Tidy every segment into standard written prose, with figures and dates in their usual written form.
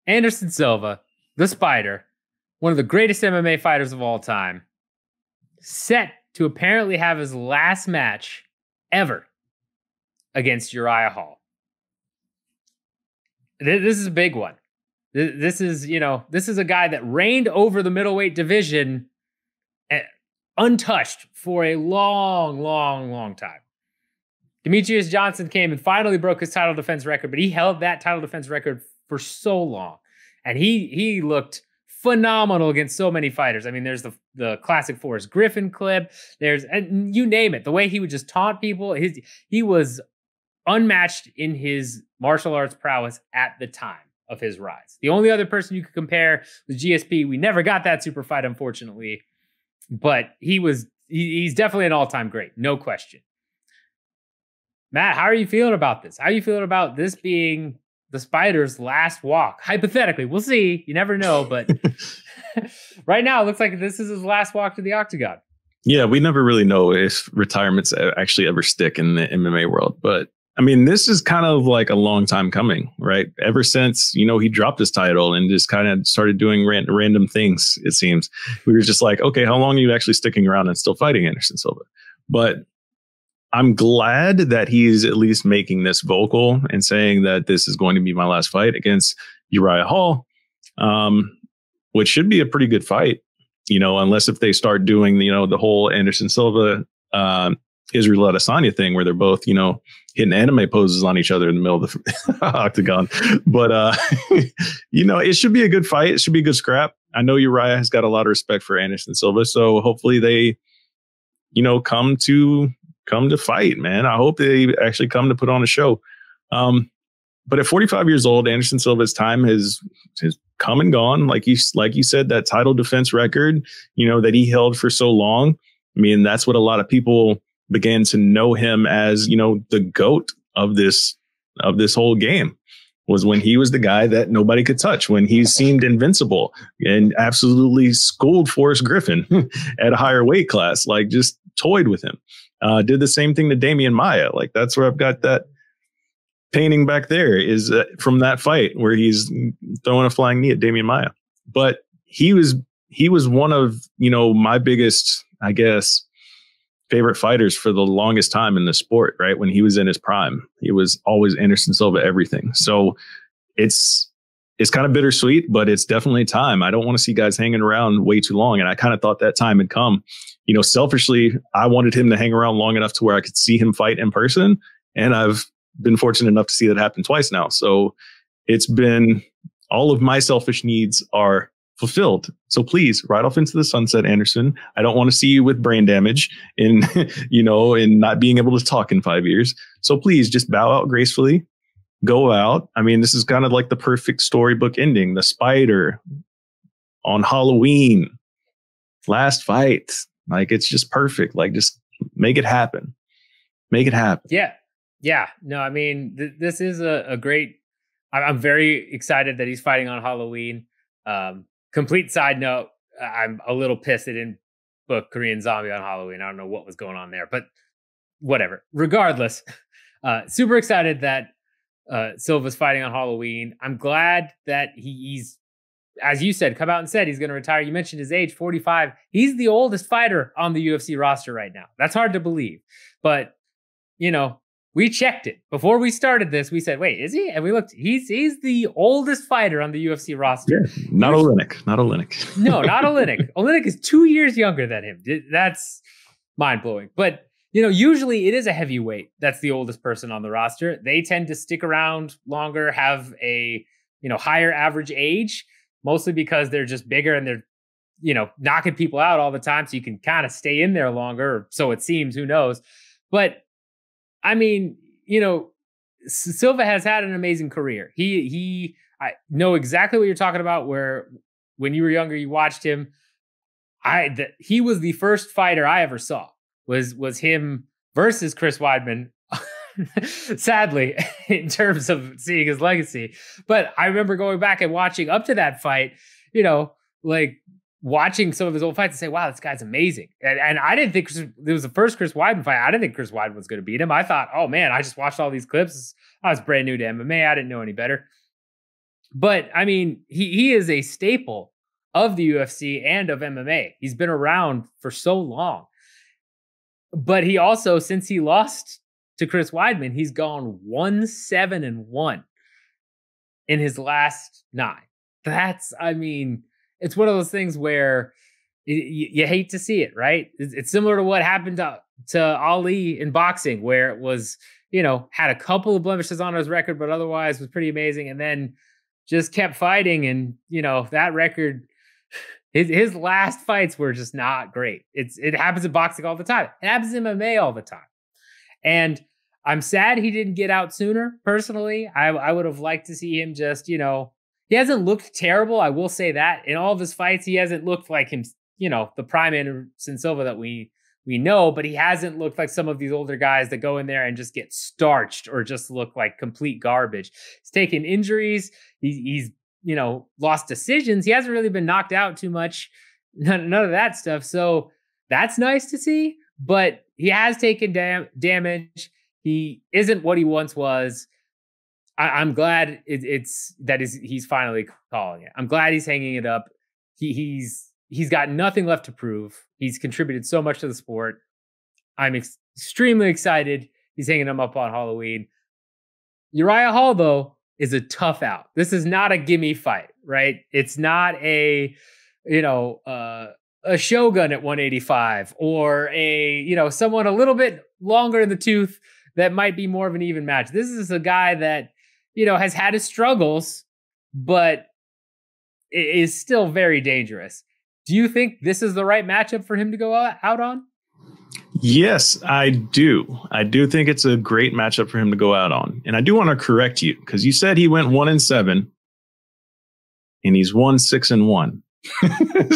Anderson Silva, the Spider, one of the greatest MMA fighters of all time, set to apparently have his last match ever against Uriah Hall. This is a big one. This is a guy that reigned over the middleweight division untouched for a long, long, long time. Demetrius Johnson came and finally broke his title defense record, but he held that title defense record for so long. And he looked phenomenal against so many fighters. I mean, there's the classic Forrest Griffin clip. And you name it. The way he would just taunt people. He was unmatched in his martial arts prowess at the time of his rise. The only other person you could compare was GSP. We never got that super fight, unfortunately. But he's definitely an all-time great. No question. Matt, how are you feeling about this? How are you feeling about this being the Spider's last walk? Hypothetically, we'll see. You never know, but right now it looks like this is his last walk to the octagon. Yeah, we never really know if retirements actually ever stick in the MMA world. But I mean, this is kind of like a long time coming, right? Ever since, he dropped his title and just kind of started doing random things, it seems. We were just like, okay, how long are you actually sticking around and still fighting Anderson Silva? But I'm glad that he's at least making this vocal and saying that this is going to be my last fight against Uriah Hall, which should be a pretty good fight, unless if they start doing, the whole Anderson Silva, Israel Adesanya thing where they're both, hitting anime poses on each other in the middle of the octagon. But, it should be a good fight. It should be a good scrap. I know Uriah has got a lot of respect for Anderson Silva. So hopefully they, come to fight, man. I hope they actually come to put on a show. But at 45 years old, Anderson Silva's time has come and gone. Like you said, that title defense record, that he held for so long. I mean, that's what a lot of people began to know him as, the GOAT of this whole game, was when he was the guy that nobody could touch, when he seemed invincible and absolutely schooled Forrest Griffin at a higher weight class, like just toyed with him. Did the same thing to Damian Maia. Like that's where I've got that painting back there is from that fight where he's throwing a flying knee at Damian Maia. But he was one of, my biggest, I guess, favorite fighters for the longest time in the sport, right? When he was in his prime, he was always Anderson Silva, everything. So it's kind of bittersweet, but it's definitely time. I don't want to see guys hanging around way too long. And I kind of thought that time had come. Selfishly, I wanted him to hang around long enough to where I could see him fight in person. And I've been fortunate enough to see that happen twice now. So it's been, all of my selfish needs are fulfilled. So please ride off into the sunset, Anderson. I don't want to see you with brain damage and, and not being able to talk in 5 years. So please just bow out gracefully, go out. I mean, this is kind of like the perfect storybook ending. The Spider on Halloween, last fight. Like, it's just perfect. Like, just make it happen. Make it happen. Yeah. Yeah. No, I mean, this is a great, I'm very excited that he's fighting on Halloween. Complete side note, I'm a little pissed they didn't book Korean Zombie on Halloween. I don't know what was going on there, but whatever. Regardless, super excited that Silva's fighting on Halloween. I'm glad that he's, as you said, come out and said he's going to retire. You mentioned his age, 45. He's the oldest fighter on the UFC roster right now. That's hard to believe. But, we checked it. Before we started this, we said, wait, is he? And we looked, he's the oldest fighter on the UFC roster. Yeah, not Oleinik. No, not Oleinik. Oleinik is 2 years younger than him. That's mind-blowing. But, usually it is a heavyweight that's the oldest person on the roster. They tend to stick around longer, have a, higher average age, mostly because they're just bigger and they're, knocking people out all the time. So you can kind of stay in there longer. Or so it seems, who knows? But I mean, Silva has had an amazing career. I know exactly what you're talking about, where when you were younger, you watched him. He was the first fighter I ever saw was him versus Chris Weidman, sadly, in terms of seeing his legacy. But I remember going back and watching up to that fight, watching some of his old fights and say, wow, this guy's amazing. And I didn't think it was the first Chris Weidman fight. I didn't think Chris Weidman was going to beat him. I thought, oh man, I just watched all these clips. I was brand new to MMA. I didn't know any better. But I mean, he is a staple of the UFC and of MMA. He's been around for so long. But he also, since he lost to Chris Weidman, he's gone 1-7-1 in his last 9. That's, I mean, it's one of those things where you hate to see it, right? It's similar to what happened to Ali in boxing, where it was, had a couple of blemishes on his record, but otherwise was pretty amazing. And then just kept fighting. And, that record, his last fights were just not great. It happens in boxing all the time. It happens in MMA all the time. And I'm sad he didn't get out sooner. Personally, I would have liked to see him just, he hasn't looked terrible. I will say that in all of his fights, he hasn't looked like him, the prime Anderson Silva that we know, but he hasn't looked like some of these older guys that go in there and just get starched or just look like complete garbage. He's taken injuries. He's lost decisions. He hasn't really been knocked out too much. None of that stuff. So that's nice to see, but he has taken damage. He isn't what he once was. I'm glad he's finally calling it. I'm glad he's hanging it up. He's got nothing left to prove. He's contributed so much to the sport. I'm extremely excited. He's hanging him up on Halloween. Uriah Hall, though, is a tough out. This is not a gimme fight, right? It's not a Shogun at 185 or someone a little bit longer in the tooth that might be more of an even match. This is a guy that, has had his struggles, but is still very dangerous. Do you think this is the right matchup for him to go out on? Yes, I do. I do think it's a great matchup for him to go out on. And I do want to correct you because you said he went 1-7 and he's 1-6-1.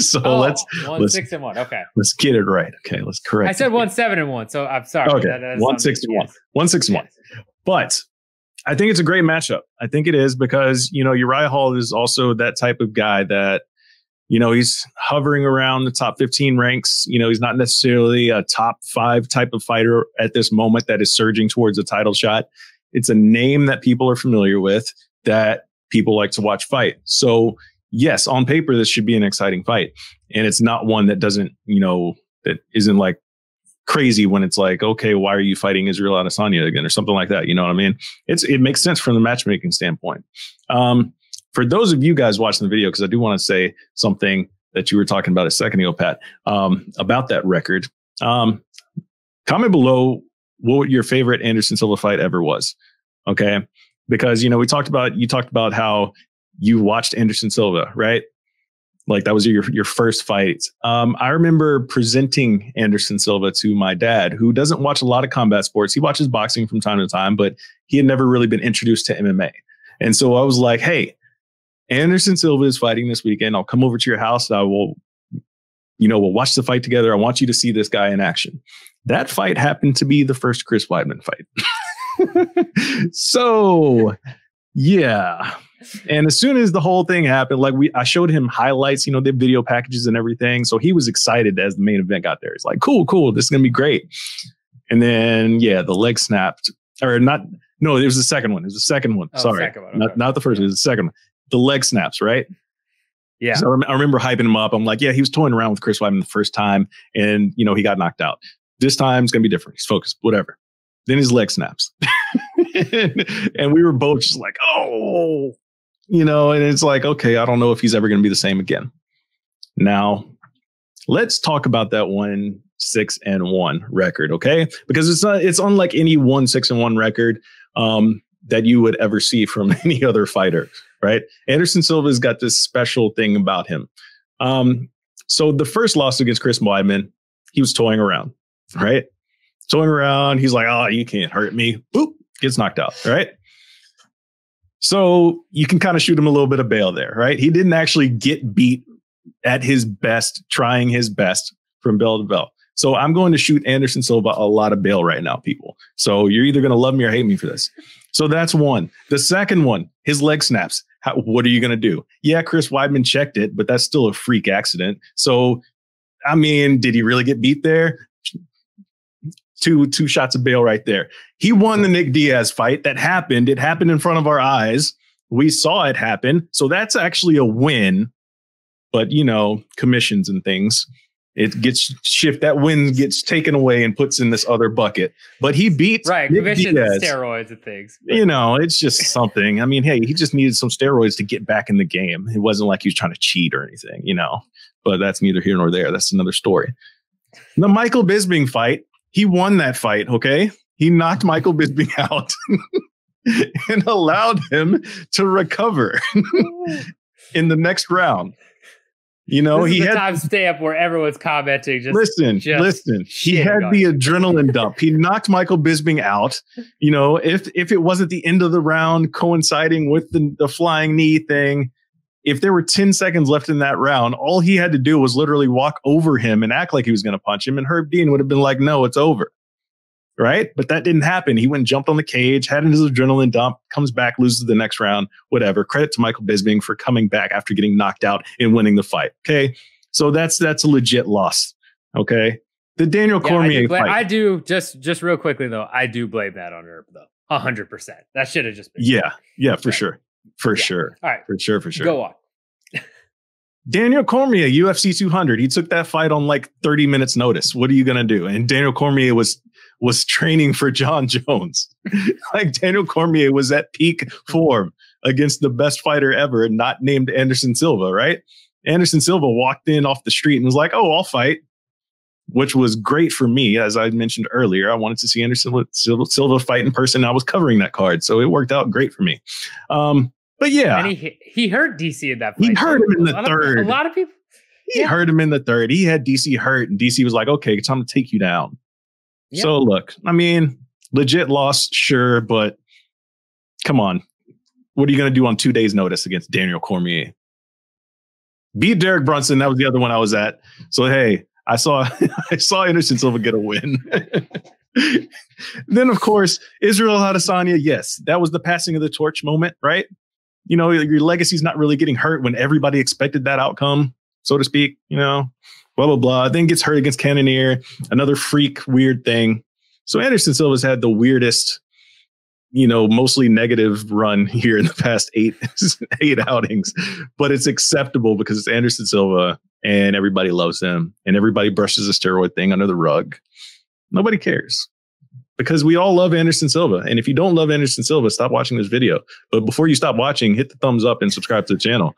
So let's 1-6-1. Okay. Let's get it right. Okay. Let's correct. I said 1-7-1. So I'm sorry. Okay. 1-6-1. 1-6-1. But I think it's a great matchup. I think it is because, Uriah Hall is also that type of guy that, he's hovering around the top 15 ranks. He's not necessarily a top 5 type of fighter at this moment that is surging towards a title shot. It's a name that people are familiar with, that people like to watch fight. So yes, on paper, this should be an exciting fight. And it's not one that doesn't, that isn't like crazy when it's like, okay, why are you fighting Israel Adesanya again or something like that? You know what I mean? It makes sense from the matchmaking standpoint. For those of you guys watching the video, because I do want to say something that you were talking about a second ago, Pat, about that record. Comment below what your favorite Anderson Silva fight ever was. Okay. Because, you talked about how you watched Anderson Silva, right? Like that was your first fight. I remember presenting Anderson Silva to my dad, who doesn't watch a lot of combat sports. He watches boxing from time to time, but he had never really been introduced to MMA. And so I was like, hey, Anderson Silva is fighting this weekend. I'll come over to your house. I will, we'll watch the fight together. I want you to see this guy in action. That fight happened to be the first Chris Weidman fight. So, yeah. And as soon as the whole thing happened, I showed him highlights, the video packages and everything. So he was excited as the main event got there. It's like, cool. This is going to be great. And then, the leg snapped or not. No, it was the second one. It was the second one. Oh, sorry. Second one. Okay. Not the first one. It was the second one. The leg snaps, right? Yeah. So I remember hyping him up. I'm like, yeah, he was toying around with Chris Weidman the first time and, he got knocked out. This time it's going to be different. He's focused, whatever. Then his leg snaps. and we were both just like, oh, and it's like, okay, I don't know if he's ever going to be the same again. Now, let's talk about that 1-6-1 record, okay? Because it's unlike any 1-6-1 record that you would ever see from any other fighter, right? Anderson Silva's got this special thing about him. So the first loss against Chris Weidman, he was toying around, right? Toying around. He's like, oh, you can't hurt me. Boop, gets knocked out, right? So you can kind of shoot him a little bit of bail there, right? He didn't actually get beat at his best, trying his best from bell to bell. So I'm going to shoot Anderson Silva a lot of bail right now, people. So you're either going to love me or hate me for this. So that's one. The second one, his leg snaps. What are you going to do? Yeah, Chris Weidman checked it, but that's still a freak accident. So, I mean, did he really get beat there? Two shots of bail right there. He won the Nick Diaz fight. That happened. It happened in front of our eyes. We saw it happen. So that's actually a win. But, you know, commissions and things, it gets shifted. That win gets taken away and puts in this other bucket. But he beat commissions, and steroids and things. You know, it's just something. I mean, hey, he just needed some steroids to get back in the game. It wasn't like he was trying to cheat or anything, you know. But that's neither here nor there. That's another story. The Michael Bisping fight, he won that fight, okay? He knocked Michael Bisping out and allowed him to recover in the next round. You know, this is he had time stamp where everyone's commenting. Listen. He had the adrenaline dump. He knocked Michael Bisping out. You know, if it wasn't the end of the round coinciding with the flying knee thing, if there were 10 seconds left in that round, all he had to do was literally walk over him and act like he was going to punch him. And Herb Dean would have been like, no, it's over. Right. But that didn't happen. He went and jumped on the cage, had his adrenaline dump, comes back, loses the next round, whatever. Credit to Michael Bisping for coming back after getting knocked out and winning the fight. OK, so that's a legit loss. OK, the Daniel Cormier fight. I do just real quickly, though. I do blame that on Herb, though. 100%. That should have just been. Yeah, for sure. For sure. All right. For sure. Go on. Daniel Cormier, UFC 200. He took that fight on like 30 minutes notice. What are you going to do? And Daniel Cormier was training for John Jones. Like Daniel Cormier was at peak form against the best fighter ever, not named Anderson Silva, right? Anderson Silva walked in off the street and was like, oh, I'll fight, which was great for me. As I mentioned earlier, I wanted to see Anderson Silva fight in person. I was covering that card, so it worked out great for me. But yeah. And he hurt DC in that fight. He hurt him in the third. A lot of people. He hurt him in the third. He had DC hurt, and DC was like, okay, it's time to take you down. Yep. So look, I mean, legit loss, sure, but come on. What are you going to do on 2 days' notice against Daniel Cormier? Beat Derek Brunson. That was the other one I was at. So, hey, I saw Anderson Silva get a win. Then, of course, Israel Adesanya. Yes, that was the passing of the torch moment, right? You know, your legacy's not really getting hurt when everybody expected that outcome, so to speak, you know, blah, blah, blah. Then gets hurt against Cannonier, another freak, weird thing. So Anderson Silva's had the weirdest, you know, mostly negative run here in the past eight outings, but it's acceptable because it's Anderson Silva and everybody loves him and everybody brushes the steroid thing under the rug. Nobody cares. Because we all love Anderson Silva. And if you don't love Anderson Silva, stop watching this video. But before you stop watching, hit the thumbs up and subscribe to the channel.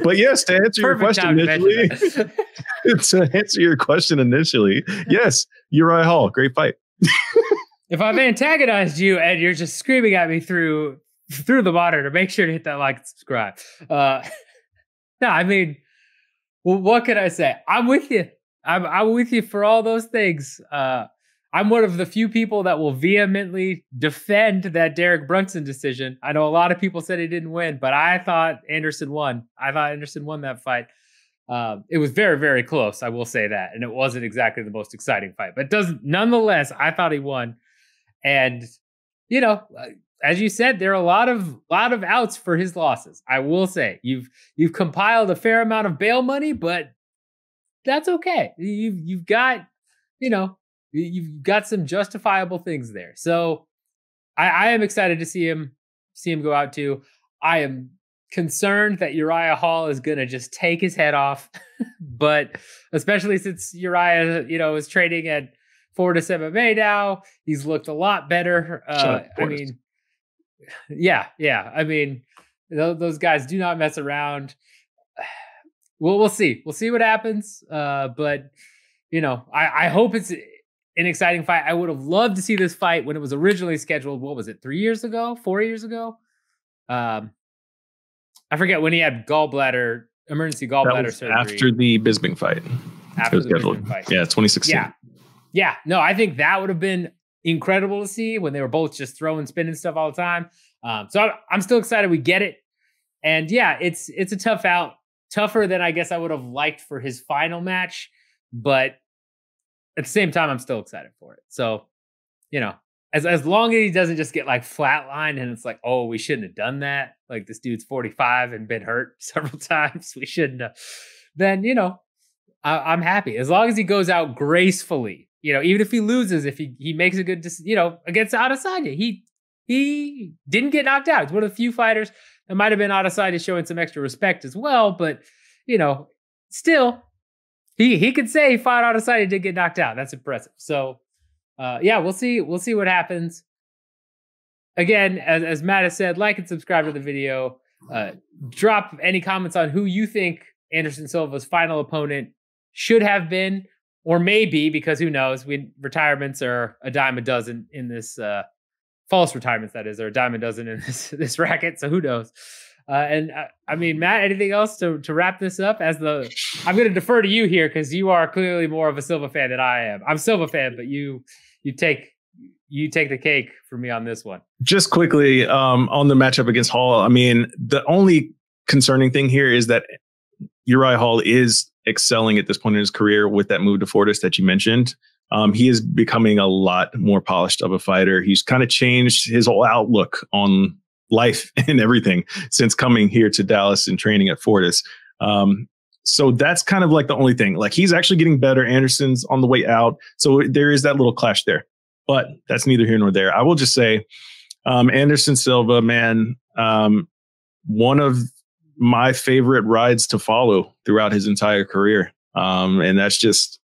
But yes, to answer your question initially, yes, Uriah Hall, great fight. If I've antagonized you and you're just screaming at me through the monitor, make sure to hit that like and subscribe. No, I mean, well, what can I say? I'm with you. I'm with you for all those things. I'm one of the few people that will vehemently defend that Derek Brunson decision. I know a lot of people said he didn't win, but I thought Anderson won. I thought Anderson won that fight. It was very, very close. I will say that. And it wasn't exactly the most exciting fight, but nonetheless, I thought he won. And, you know, as you said, there are a lot of outs for his losses. I will say you've compiled a fair amount of bail money, but that's okay. You've got, you know, you've got some justifiable things there. So I am excited to see him go out too. I am concerned that Uriah Hall is going to just take his head off, but especially since Uriah, you know, is trading at Fortis MMA now, he's looked a lot better. I mean, yeah. I mean, those guys do not mess around. Well, we'll see. We'll see what happens. But, you know, I hope it's an exciting fight. I would have loved to see this fight when it was originally scheduled. What was it? 3 years ago? 4 years ago? I forget when he had emergency gallbladder surgery. After the Bisping fight. After the Bisping fight. Yeah, 2016. Yeah. No, I think that would have been incredible to see when they were both just throwing, spinning stuff all the time. So I'm still excited we get it. And yeah, it's a tough out. Tougher than I guess I would have liked for his final match, but at the same time, I'm still excited for it. So, you know, as long as he doesn't just get like flatlined and it's like, oh, we shouldn't have done that. Like this dude's 45 and been hurt several times. We shouldn't have. Then, you know, I'm happy as long as he goes out gracefully. You know, even if he loses, if he makes a good, you know, against Adesanya, he he didn't get knocked out. He's one of the few fighters that might have been Adesanya showing some extra respect as well. But, you know, still, he could say he fought Adesanya, did get knocked out. That's impressive. So, yeah, we'll see. We'll see what happens. Again, as Matt has said, like and subscribe to the video. Drop any comments on who you think Anderson Silva's final opponent should have been, or maybe, because who knows, retirements are a dime a dozen in this, false retirements, that is, are a dime a dozen in this racket, so who knows. And I mean, Matt, anything else to wrap this up? I'm going to defer to you here because you are clearly more of a Silva fan than I am. I'm a Silva fan, but you take the cake for me on this one. Just quickly, on the matchup against Hall, I mean, the only concerning thing here is that Uriah Hall is excelling at this point in his career with that move to Fortis that you mentioned. He is becoming a lot more polished of a fighter. He's kind of changed his whole outlook on life and everything since coming here to Dallas and training at Fortis. So that's kind of like the only thing. Like, he's actually getting better. Anderson's on the way out. So there is that little clash there. But that's neither here nor there. I will just say, Anderson Silva, man, one of my favorite rides to follow throughout his entire career. And that's just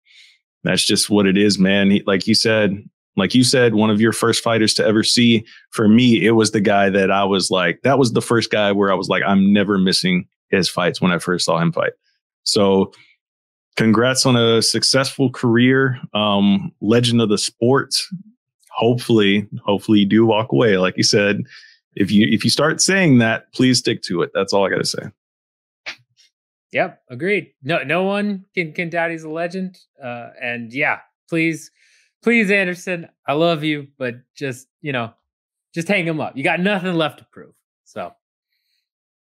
what it is, man. Like you said, one of your first fighters to ever see. For me, it was the guy that I was like, that was the first guy where I was like, I'm never missing his fights when I first saw him fight. So congrats on a successful career, legend of the sport. Hopefully you do walk away. Like you said, if you start saying that, please stick to it. That's all I got to say. Yep. Agreed. No one can doubt he's a legend. And yeah, please, Anderson, I love you, but just hang him up. You got nothing left to prove. So